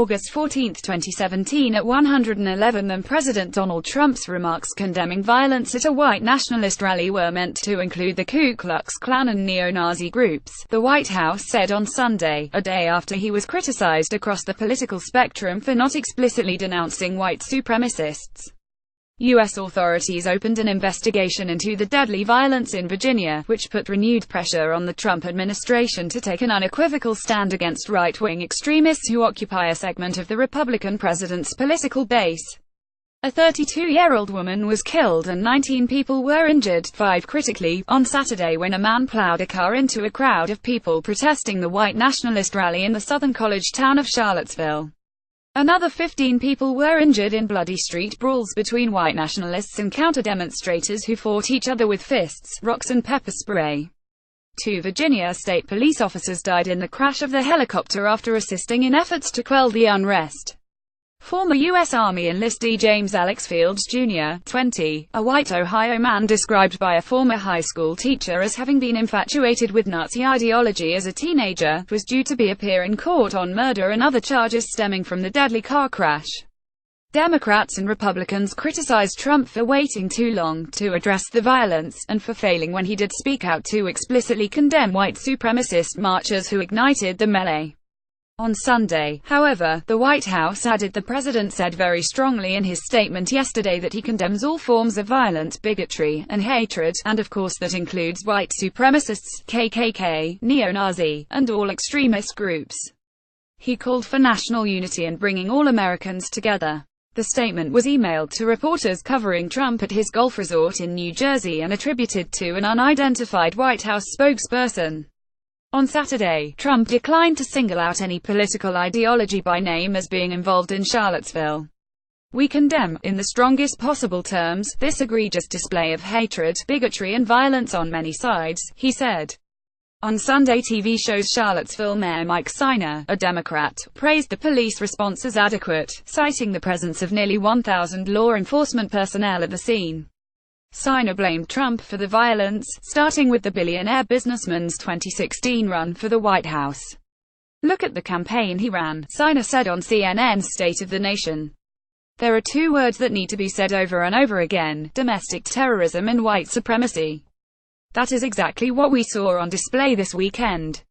August 14, 2017 at 111 them. President Donald Trump's remarks condemning violence at a white nationalist rally were meant to include the Ku Klux Klan and neo-Nazi groups, the White House said on Sunday, a day after he was criticized across the political spectrum for not explicitly denouncing white supremacists. U.S. authorities opened an investigation into the deadly violence in Virginia, which put renewed pressure on the Trump administration to take an unequivocal stand against right-wing extremists who occupy a segment of the Republican president's political base. A 32-year-old woman was killed and 19 people were injured, 5 critically, on Saturday when a man plowed a car into a crowd of people protesting the white nationalist rally in the southern college town of Charlottesville. Another 15 people were injured in bloody street brawls between white nationalists and counter-demonstrators who fought each other with fists, rocks and pepper spray. 2 Virginia state police officers died in the crash of the helicopter after assisting in efforts to quell the unrest. Former U.S. Army enlistee James Alex Fields, Jr., 20, a white Ohio man described by a former high school teacher as having been infatuated with Nazi ideology as a teenager, was due to appear in court on murder and other charges stemming from the deadly car crash. Democrats and Republicans criticized Trump for waiting too long to address the violence, and for failing when he did speak out to explicitly condemn white supremacist marchers who ignited the melee. On Sunday, however, the White House added the president said very strongly in his statement yesterday that he condemns all forms of violence, bigotry, and hatred, and of course that includes white supremacists, KKK, neo-Nazi, and all extremist groups. He called for national unity and bringing all Americans together. The statement was emailed to reporters covering Trump at his golf resort in New Jersey and attributed to an unidentified White House spokesperson. On Saturday, Trump declined to single out any political ideology by name as being involved in Charlottesville. "We condemn, in the strongest possible terms, this egregious display of hatred, bigotry and violence on many sides," he said. On Sunday, TV show Charlottesville Mayor Mike Steiner, a Democrat, praised the police response as adequate, citing the presence of nearly 1,000 law enforcement personnel at the scene. Steiner blamed Trump for the violence, starting with the billionaire businessman's 2016 run for the White House. "Look at the campaign he ran," Steiner said on CNN's State of the Nation. "There are 2 words that need to be said over and over again: domestic terrorism and white supremacy. That is exactly what we saw on display this weekend."